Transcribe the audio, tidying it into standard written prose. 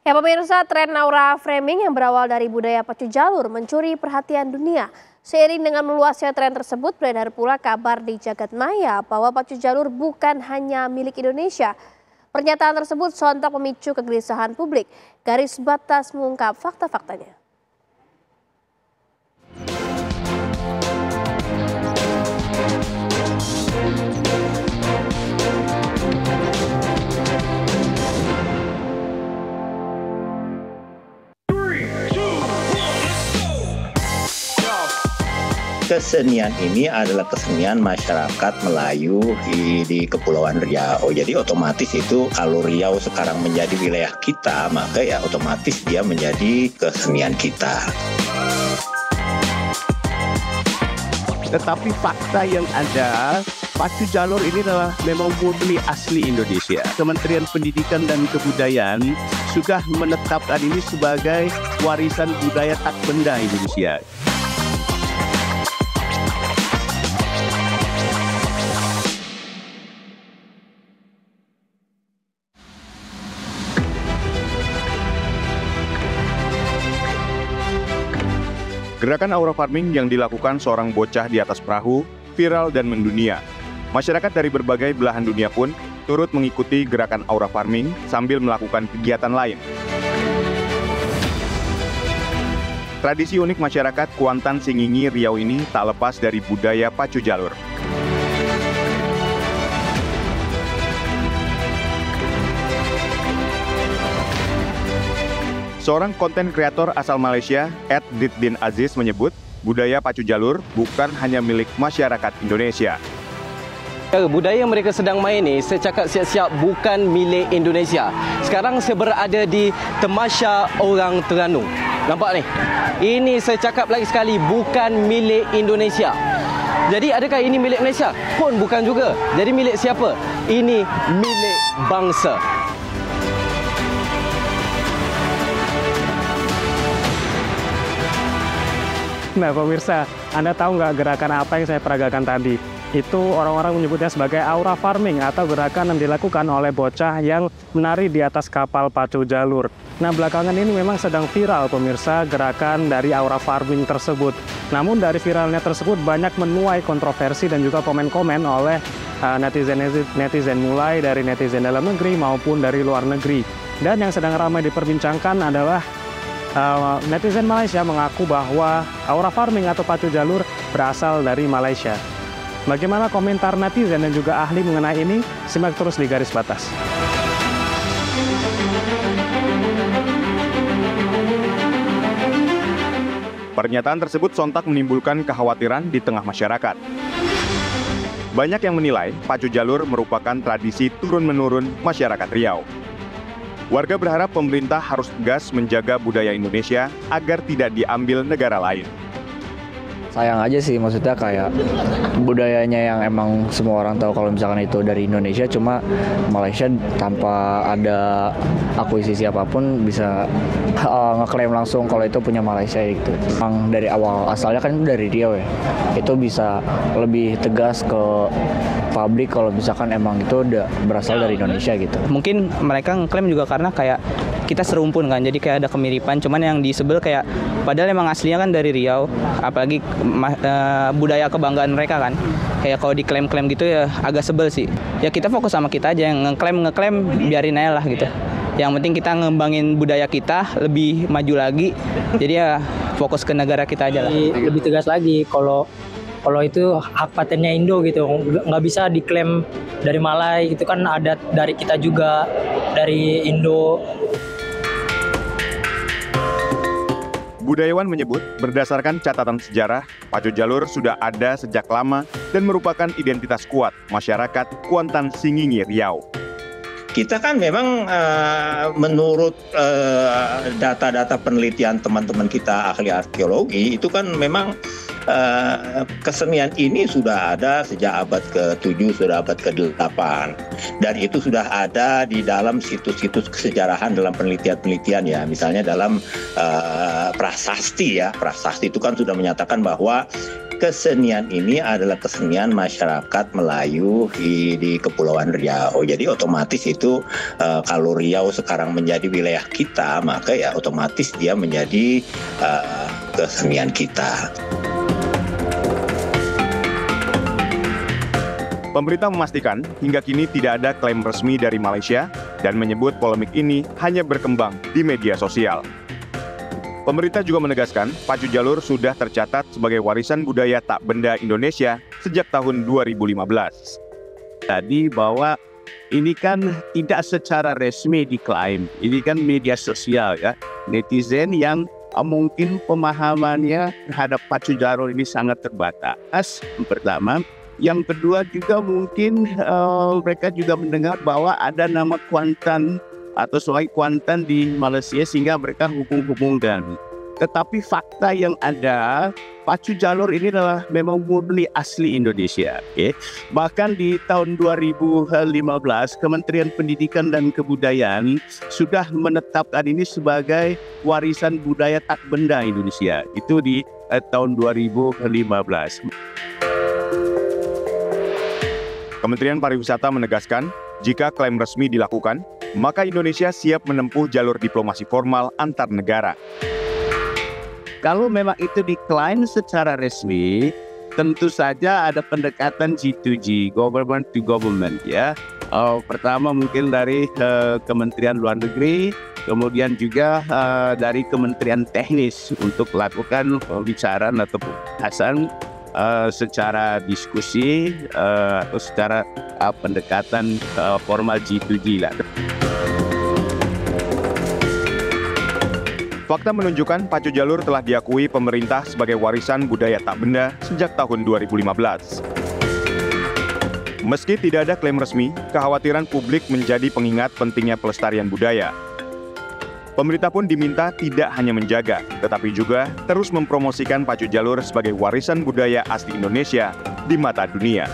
Ya pemirsa, tren aura framing yang berawal dari budaya pacu jalur mencuri perhatian dunia. Seiring dengan meluasnya tren tersebut, beredar pula kabar di jagat maya bahwa pacu jalur bukan hanya milik Indonesia. Pernyataan tersebut sontak memicu kegelisahan publik. Garis Batas mengungkap fakta-faktanya. Kesenian ini adalah kesenian masyarakat Melayu di Kepulauan Riau. Jadi otomatis itu kalau Riau sekarang menjadi wilayah kita, maka ya otomatis dia menjadi kesenian kita. Tetapi fakta yang ada, pacu jalur ini adalah memang murni asli Indonesia. Kementerian Pendidikan dan Kebudayaan sudah menetapkan ini sebagai warisan budaya tak benda Indonesia. Gerakan aura farming yang dilakukan seorang bocah di atas perahu viral dan mendunia. Masyarakat dari berbagai belahan dunia pun turut mengikuti gerakan aura farming sambil melakukan kegiatan lain. Tradisi unik masyarakat Kuantan Singingi Riau ini tak lepas dari budaya pacu jalur. Seorang konten kreator asal Malaysia, @Diddin Aziz menyebut, budaya pacu jalur bukan hanya milik masyarakat Indonesia. Budaya yang mereka sedang main ni, saya cakap siap-siap bukan milik Indonesia. Sekarang saya berada di Tamasya Orang Terengganu. Nampak ni? Ini saya cakap lagi sekali, bukan milik Indonesia. Jadi adakah ini milik Malaysia? Pun bukan juga. Jadi milik siapa? Ini milik bangsa. Nah pemirsa, Anda tahu nggak gerakan apa yang saya peragakan tadi? Itu orang-orang menyebutnya sebagai aura farming atau gerakan yang dilakukan oleh bocah yang menari di atas kapal pacu jalur. Nah belakangan ini memang sedang viral pemirsa gerakan dari aura farming tersebut. Namun dari viralnya tersebut banyak menuai kontroversi dan juga komen-komen oleh netizen mulai dari netizen dalam negeri maupun dari luar negeri. Dan yang sedang ramai diperbincangkan adalah netizen Malaysia mengaku bahwa aura farming atau pacu jalur berasal dari Malaysia. Bagaimana komentar netizen dan juga ahli mengenai ini? Simak terus di Garis Batas. Pernyataan tersebut sontak menimbulkan kekhawatiran di tengah masyarakat. Banyak yang menilai pacu jalur merupakan tradisi turun-menurun masyarakat Riau. Warga berharap pemerintah harus tegas menjaga budaya Indonesia agar tidak diambil negara lain. Sayang aja sih, maksudnya kayak budayanya yang emang semua orang tahu kalau misalkan itu dari Indonesia, cuma Malaysia tanpa ada akuisisi apapun bisa ngeklaim langsung kalau itu punya Malaysia gitu. Emang dari awal asalnya kan dari Riau ya, itu bisa lebih tegas ke publik kalau misalkan emang itu udah berasal dari Indonesia gitu. Mungkin mereka ngeklaim juga karena kayak kita serumpun kan, jadi kayak ada kemiripan, cuman yang disebel kayak padahal emang aslinya kan dari Riau, apalagi budaya kebanggaan mereka kan, kayak kalau diklaim-klaim gitu ya agak sebel sih. Ya kita fokus sama kita aja, yang ngeklaim biarin aja lah gitu. Yang penting kita ngembangin budaya kita lebih maju lagi, jadi ya fokus ke negara kita aja lah. Lebih tegas lagi kalau itu hak patennya Indo gitu, nggak bisa diklaim dari Malai, itu kan adat dari kita juga, dari Indo. Budayawan menyebut, berdasarkan catatan sejarah, pacu jalur sudah ada sejak lama dan merupakan identitas kuat masyarakat Kuantan Singingi Riau. Kita kan memang menurut data-data penelitian teman-teman kita ahli arkeologi, itu kan memang kesenian ini sudah ada sejak abad ke-7, sudah abad ke-8. Dan itu sudah ada di dalam situs-situs kesejarahan dalam penelitian-penelitian ya. Misalnya dalam prasasti ya. Prasasti itu kan sudah menyatakan bahwa kesenian ini adalah kesenian masyarakat Melayu di Kepulauan Riau. Jadi otomatis itu kalau Riau sekarang menjadi wilayah kita, maka ya otomatis dia menjadi kesenian kita. Pemerintah memastikan hingga kini tidak ada klaim resmi dari Malaysia dan menyebut polemik ini hanya berkembang di media sosial. Pemerintah juga menegaskan pacu jalur sudah tercatat sebagai warisan budaya tak benda Indonesia sejak tahun 2015. Tadi bahwa ini kan tidak secara resmi diklaim, ini kan media sosial ya, netizen yang mungkin pemahamannya terhadap pacu jalur ini sangat terbatas. Pertama. Yang kedua juga mungkin mereka juga mendengar bahwa ada nama Kuantan atau Sungai Kuantan di Malaysia sehingga mereka hubung-hubungkan. Tetapi fakta yang ada, pacu jalur ini adalah memang murni asli Indonesia. Bahkan di tahun 2015, Kementerian Pendidikan dan Kebudayaan sudah menetapkan ini sebagai warisan budaya tak benda Indonesia. Itu di tahun 2015. Kementerian Pariwisata menegaskan, jika klaim resmi dilakukan, maka Indonesia siap menempuh jalur diplomasi formal antar negara. Kalau memang itu diklaim secara resmi, tentu saja ada pendekatan G2G, government to government ya. Pertama mungkin dari Kementerian Luar Negeri, kemudian juga dari Kementerian Teknis untuk lakukan pembicaraan atau pembahasan secara diskusi atau secara pendekatan formal G2G lah. Fakta menunjukkan pacu jalur telah diakui pemerintah sebagai warisan budaya tak benda sejak tahun 2015. Meski tidak ada klaim resmi, kekhawatiran publik menjadi pengingat pentingnya pelestarian budaya. Pemerintah pun diminta tidak hanya menjaga, tetapi juga terus mempromosikan pacu jalur sebagai warisan budaya asli Indonesia di mata dunia.